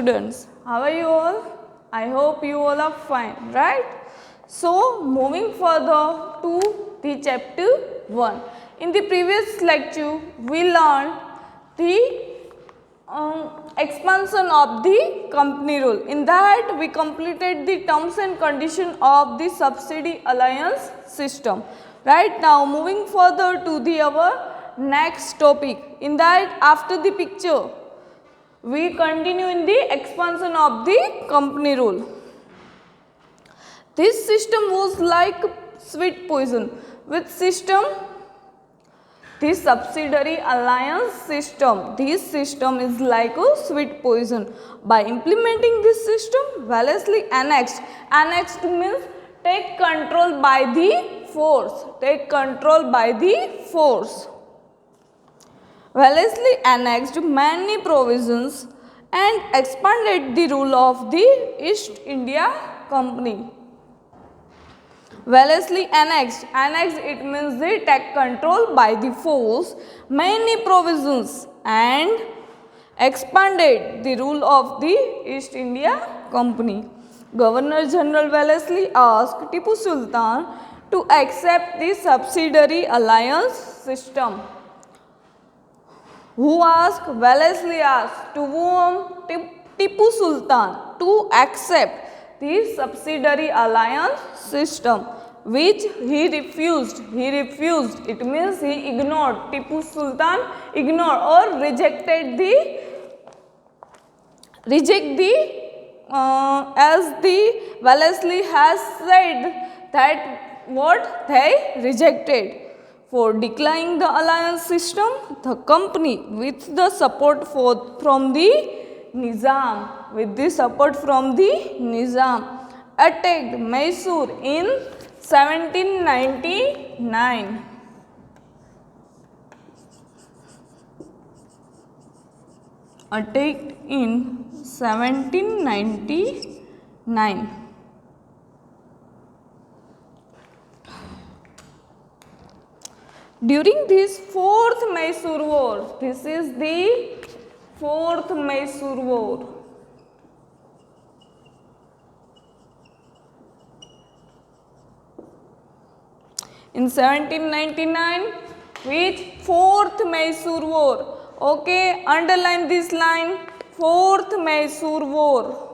students, how are you all? I hope you all are fine, right? So moving further to the chapter 1. In the previous lecture we learned the expansion of the company rule. In that we completed the terms and condition of the subsidy alliance system. Right now moving further to the our next topic. In that after the picture we continue in the expansion of the company rule. This system was like sweet poison. Which system? The subsidiary alliance system. This system is like a sweet poison. By implementing this system, Wellesley annexed. Annexed means take control by the force. Take control by the force. Wellesley annexed many provisions and expanded the rule of the East India Company. Wellesley annexed. Annexed it means they take control by the force many provisions and expanded the rule of the East India Company. Governor General Wellesley asked Tipu Sultan to accept the subsidiary alliance system. Who asked? Wellesley asked to whom? Tipu Sultan to accept the subsidiary alliance system, which he refused. He refused. It means he ignored. Tipu Sultan ignored or rejected as the Wellesley has said that what they rejected. For declining the alliance system, the company with the support from the Nizam, attacked Mysore in 1799. Attacked in 1799. During this fourth Mysore War, this is the fourth Mysore War. In 1799, which fourth Mysore War? Okay, underline this line, fourth Mysore War.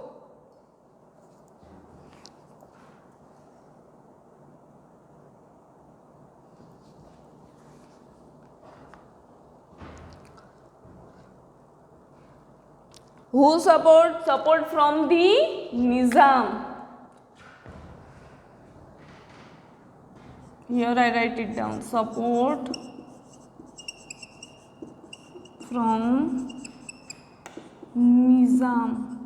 Who support? Support from the Nizam. Here I write it down. Support from Nizam.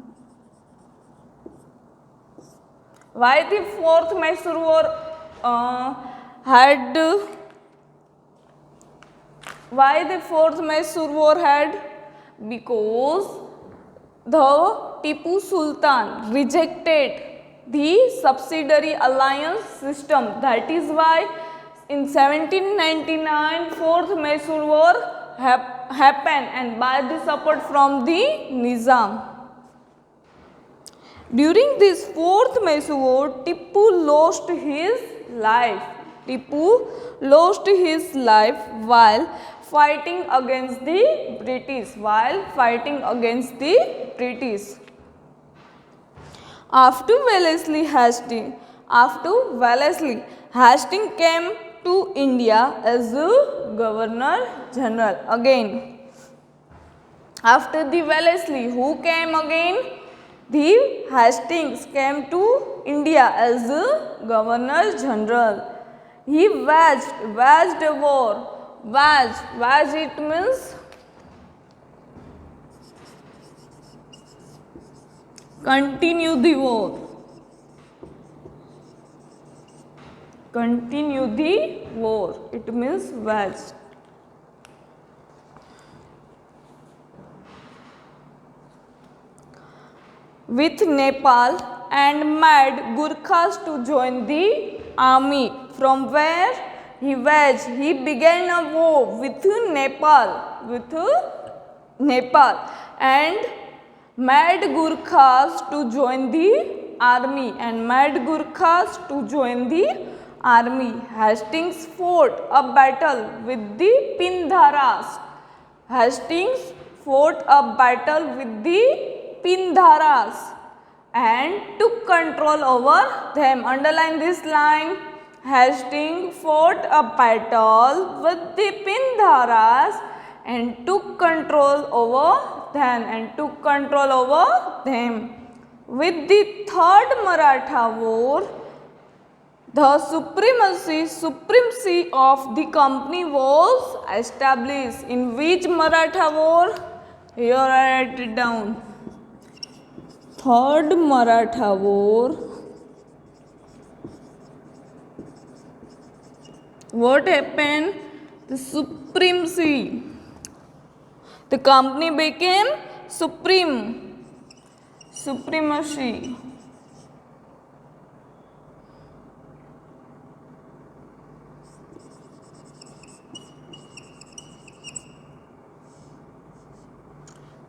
Why the fourth Mysore War had? Why the fourth Mysore War had? Because the Tipu Sultan rejected the subsidiary alliance system. That is why in 1799 fourth Mysore War happened and by the support from the Nizam. During this fourth Mysore War, Tipu lost his life. Tipu lost his life while fighting against the British. After Wellesley Hastings came to India as a Governor General. Again, after the Wellesley, who came again? The Hastings came to India as a Governor General. He waged a war. Wage it means continue the war. Continue the war. It means wage. With Nepal and made Gurkhas to join the army. From where? He began a war with Nepal and mad Gurkhas to join the army and mad Gurkhas to join the army. Hastings fought a battle with the Pindharas. Hastings fought a battle with the Pindharas and took control over them. Underline this line. Hastings fought a battle with the Pindharas and took control over them. With the Third Maratha War, the supremacy of the company was established. In which Maratha war? Here I write it down. Third Maratha War. What happened? The supremacy. The company became supremacy.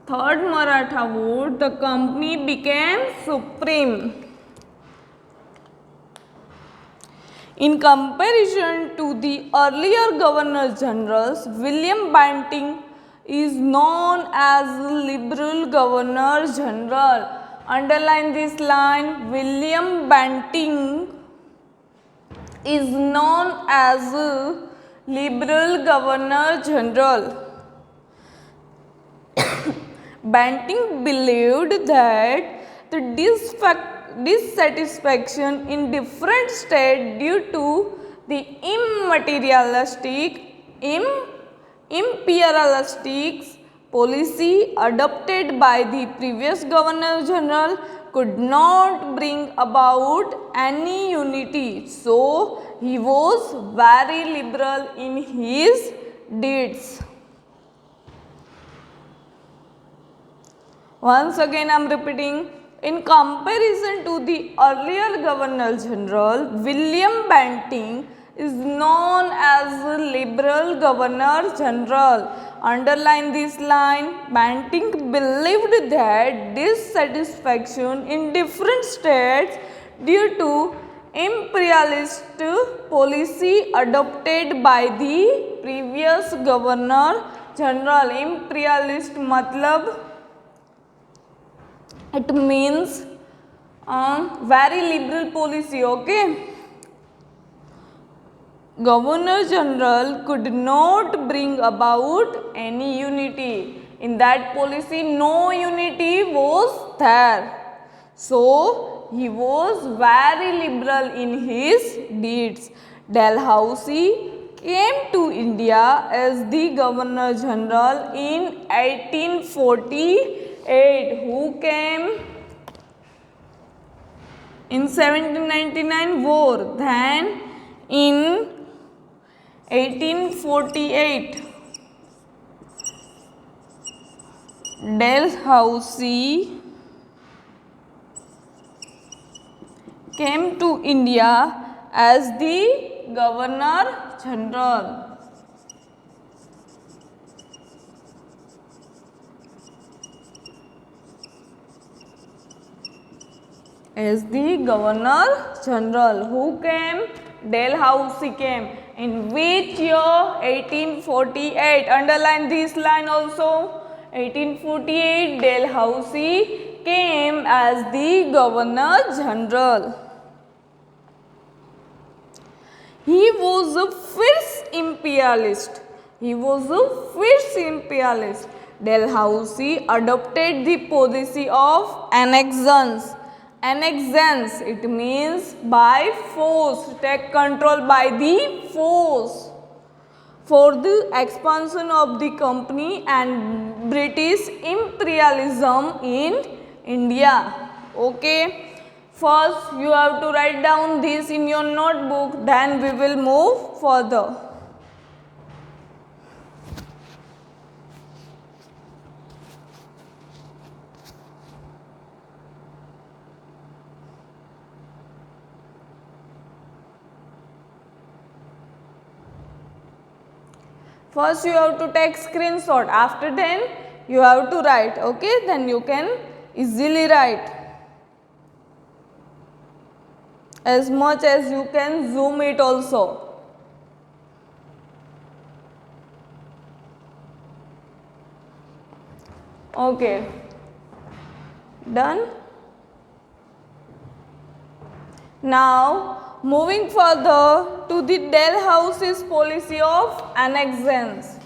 Third Maratha War, the company became supreme. In comparison to the earlier governor generals, William Banting is known as liberal governor general. Underline this line. William Banting is known as liberal governor general. Banting believed that the dissatisfaction in different states due to the imperialistic policy adopted by the previous governor general could not bring about any unity. So, he was very liberal in his deeds. Once again I am repeating, in comparison to the earlier Governor General, William Banting is known as liberal Governor General. Underline this line. Banting believed that dissatisfaction in different states due to imperialist policy adopted by the previous Governor General. Imperialist matlab it means very liberal policy, okay. Governor General could not bring about any unity. In that policy, no unity was there. So, he was very liberal in his deeds. Dalhousie came to India as the Governor General in 1848. Who came? In 1799 war, then in 1848 Dalhousie came to India as the Governor General. As the Governor General. Who came? Dalhousie came. In which year? 1848. Underline this line also. 1848 Dalhousie came as the Governor General. He was a fierce imperialist. Dalhousie adopted the policy of annexations. Annexations, it means by force, take control by the force for the expansion of the company and British imperialism in India. Okay. First, you have to write down this in your notebook, then we will move further. First, you have to take screenshot. After then, you have to write. Okay, then you can easily write. As much as you can zoom it also. Okay, done. Now moving further to the Dalhousie's policy of annexations.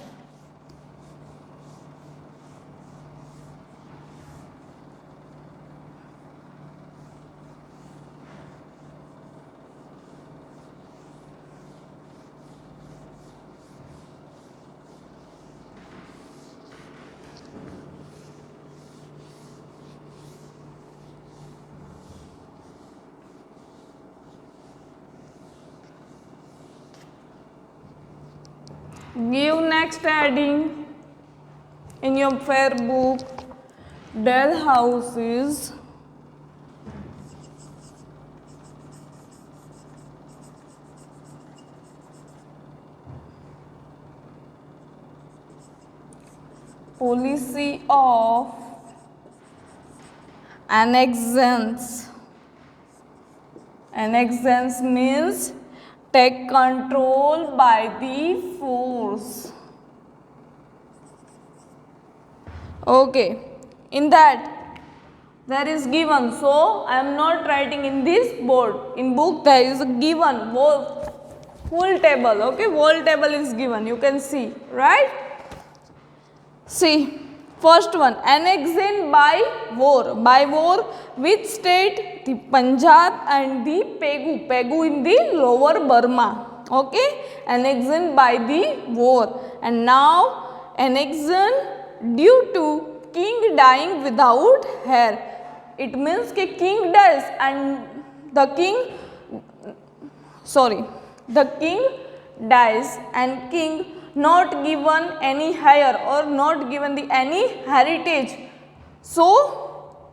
Give next heading in your fair book, Dalhousie's policy of annexations. Annexations means take control by the force. Okay, in that there is given, so I am not writing in this board. In book there is a given full table. Okay, whole table is given. You can see, right? See, first one, annexation by war. By war, which state? The Punjab and the Pegu. Pegu in the lower Burma. Okay, annexation by the war. And now, annexation due to king dying without heir. It means that king dies and the king dies and king not given any heir or not given any heritage. So,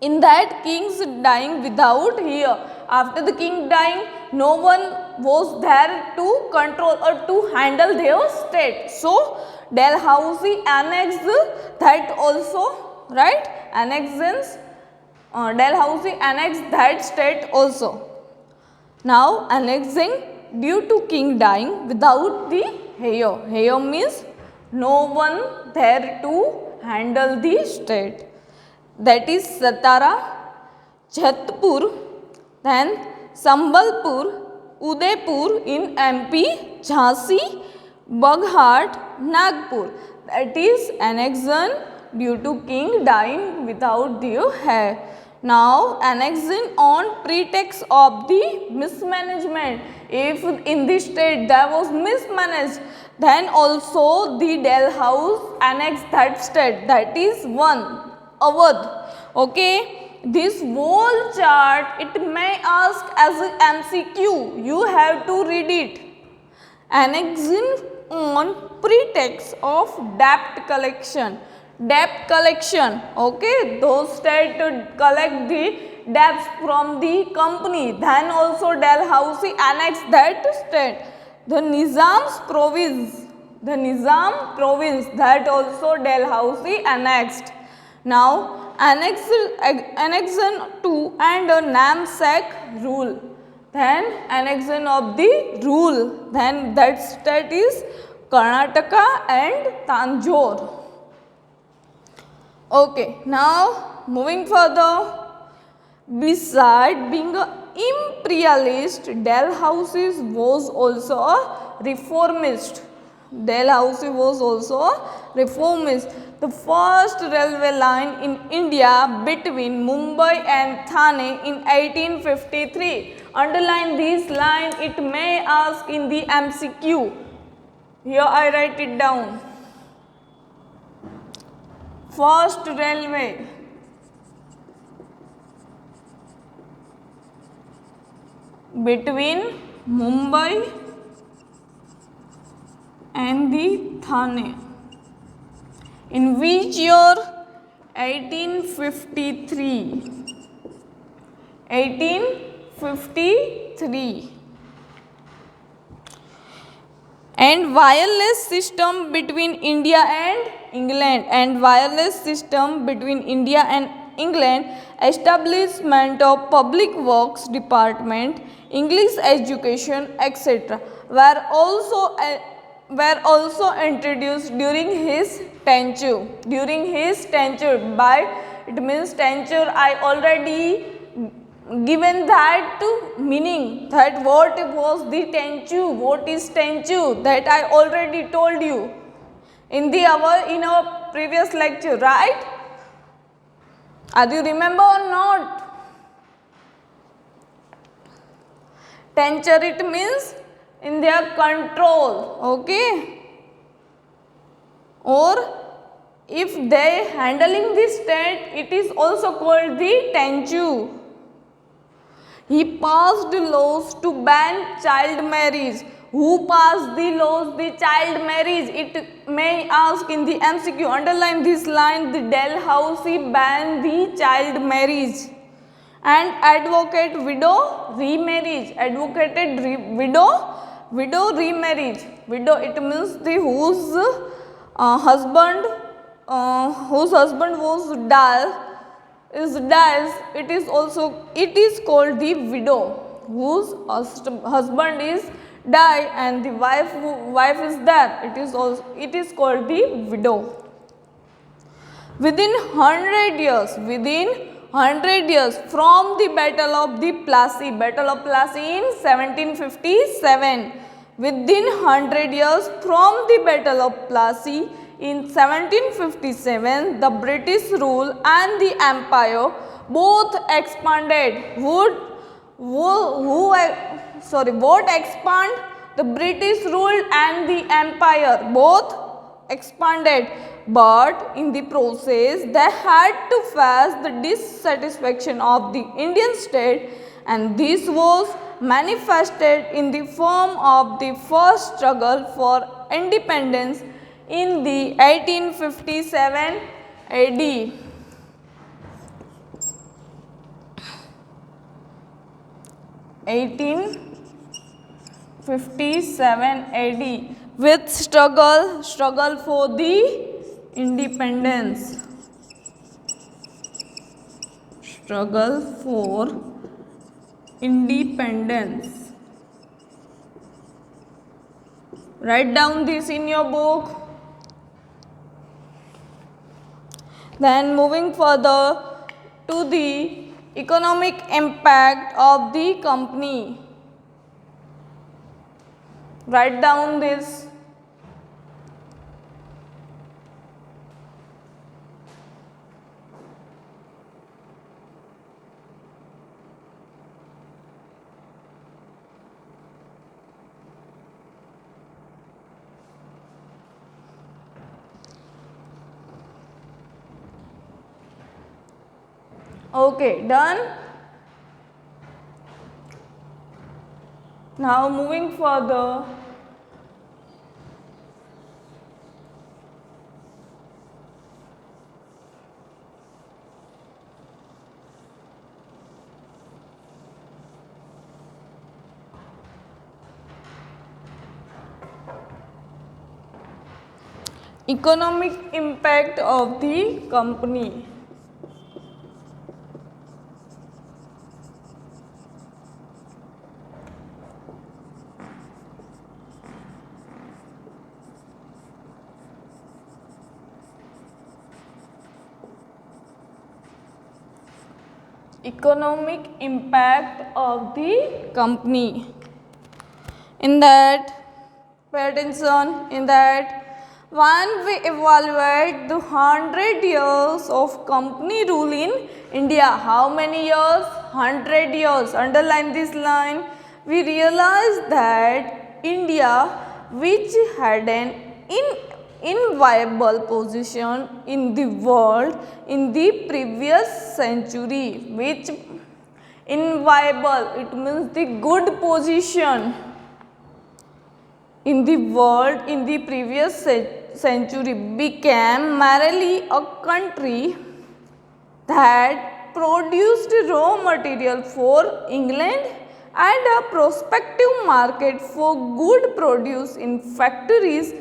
in that king's dying without heir. After the king dying, no one was there to control or to handle their state. So, Dalhousie annexed that also, right? Dalhousie annexed that state also. Now, annexing due to king dying without the heir. Heir means no one there to handle the state. That is Satara, Jodhpur, then Sambalpur, Udaipur in MP, Jhansi, Baghat, Nagpur. That is annexation due to king dying without their heir. Now, annexation on pretext of the mismanagement. If in this state there was mismanaged, then also the Dalhouse annexed that state. That is one. Awadh. Okay, this whole chart it may ask as a MCQ. You have to read it. Annexation on pretext of debt collection. Debt collection. Okay, those states to collect the debts from the company. Then also Dalhousie annexed that state. The Nizam's province. The Nizam province that also Dalhousie annexed. Now, annexion to and a namesake rule. Then annexion of the rule. Then that state is Karnataka and Tanjore. Okay, now moving further. Beside being an imperialist, Dalhousie was also a reformist. Dalhousie was also a reformist. The first railway line in India between Mumbai and Thane in 1853. Underline this line, it may ask in the MCQ. Here I write it down. First railway. Between Mumbai and the Thane. In which year? 1853. 1853. And wireless system between India and England. And wireless system between India and England, establishment of public works department, English education, etc. were also introduced during his tenure. During his tenure, by it means tenure, I already given that meaning, that what was the tenure, what is tenure, that I already told you in our previous lecture, right? Do you remember or not? Tenure, it means in their control, okay? Or if they handling the state, it is also called the tenure. He passed laws to ban child marriage. Who passed the laws, the child marriage? It may ask in the MCQ, underline this line, the Dalhousie banned the child marriage. And advocate widow remarriage. Advocated widow remarriage. Widow, it means the whose husband was dies, it is called the widow, whose husband is die and the wife is there, it is called the widow. Within 100 years from the Battle of Plassey in 1757, within 100 years from the Battle of Plassey in 1757, the British rule and the empire both expanded. What expand? The British rule and the empire both expanded, but in the process they had to face the dissatisfaction of the Indian state, and this was manifested in the form of the first struggle for independence in the 1857 AD. 1857 AD with struggle for the independence. Struggle for independence. Write down this in your book. Then moving further to the economic impact of the company. Write down this. Okay, done. Now moving further. Economic impact of the company. Economic impact of the company. In that, pay attention, in that when we evaluate the 100 years of company rule in India, how many years? 100 years. Underline this line. We realize that India, which had an inviolable position in the world in the previous century, which inviolable, it means the good position in the world in the previous century, became merely a country that produced raw material for England and a prospective market for good produce in factories.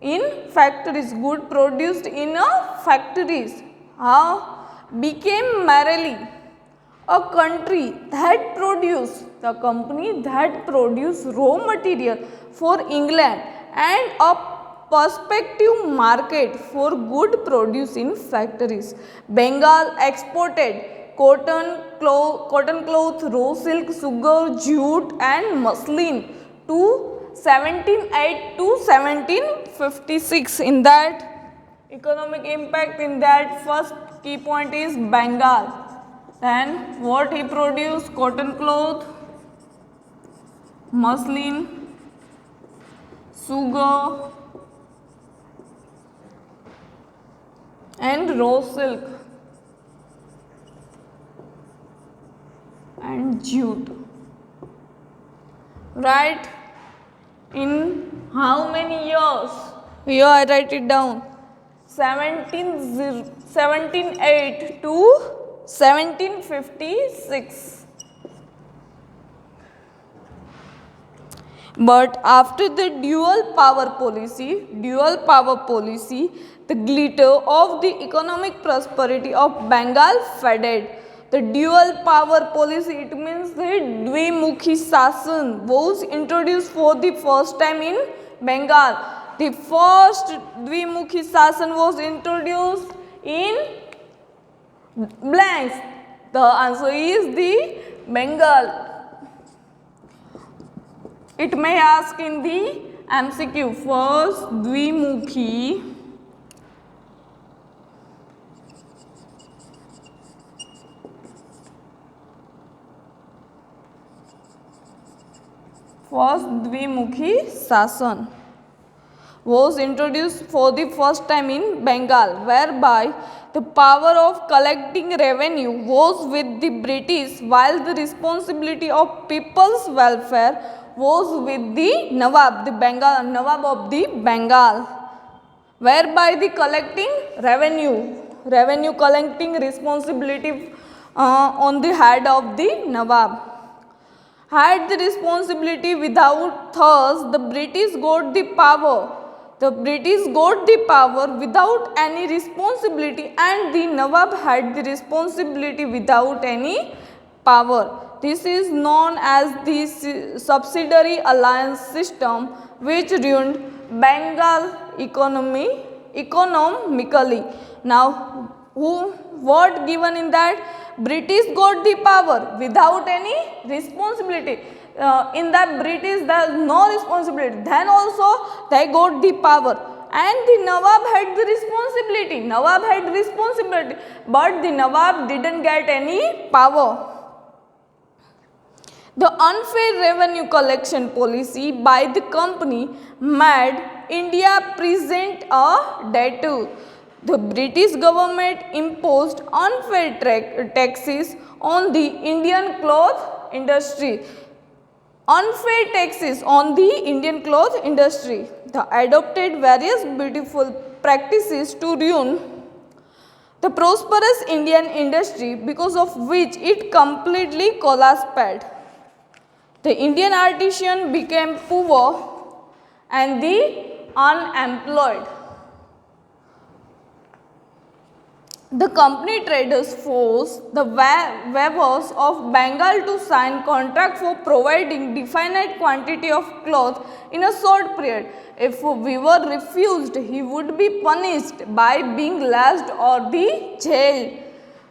Good produced in factories. How? became merely a country that produced the company that produced raw material for England and a prospective market for good produce in factories. Bengal exported cotton cloth, raw silk, sugar, jute and muslin to 1708 to 1756. In that economic impact, in that first key point is Bengal. Then what he produced? Cotton cloth, muslin, sugar and raw silk and jute. Right? In how many years? Here I write it down. 1708 to 1756. But after the dual power policy, the glitter of the economic prosperity of Bengal faded. The dual power policy, it means the Dvimukhi Sasan was introduced for the first time in Bengal. The first Dvimukhi Sasan was introduced in blanks. The answer is the Bengal. It may ask in the MCQ, first Dvimukhi Sasan was introduced for the first time in Bengal, whereby the power of collecting revenue was with the British, while the responsibility of people's welfare was with the Nawab of the Bengal, whereby the collecting revenue collecting responsibility on the head of the Nawab had the responsibility. Without thus the British got the power. The British got the power without any responsibility, and the Nawab had the responsibility without any power. This is known as the subsidiary alliance system, which ruined Bengal economically. Now, what given in that? British got the power without any responsibility. In that British there is no responsibility. Then also they got the power, and the Nawab had the responsibility. But the Nawab didn't get any power. The unfair revenue collection policy by the company made India present a debtor. The British government imposed unfair taxes on the Indian cloth industry. They adopted various beautiful practices to ruin the prosperous Indian industry, because of which it completely collapsed. The Indian artisan became poor and the unemployed. The company traders forced the weavers of Bengal to sign contract for providing definite quantity of cloth in a short period. If a weaver refused, he would be punished by being lashed or the jailed.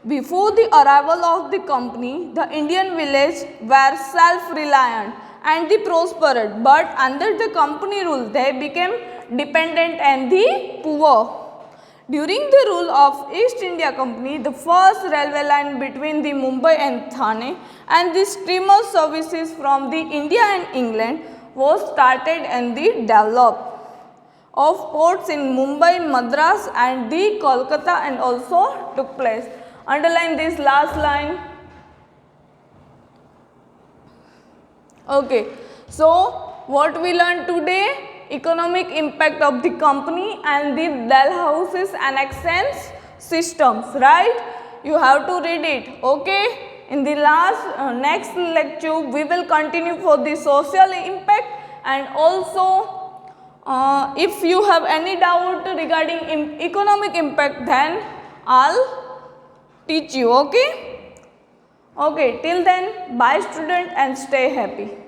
Before the arrival of the company, the Indian villages were self-reliant and they prospered, but under the company rule, they became dependent and the poor. During the rule of East India Company, the first railway line between the Mumbai and Thane and the steamer services from the India and England was started, and the development of ports in Mumbai, Madras and the Kolkata and also took place. Underline this last line. Okay, so what we learned today? Economic impact of the company and the Dalhousie annexation systems, right? You have to read it, okay? In the next lecture, we will continue for the social impact, and also if you have any doubt regarding economic impact, then I'll teach you. Okay, till then, bye student and stay happy.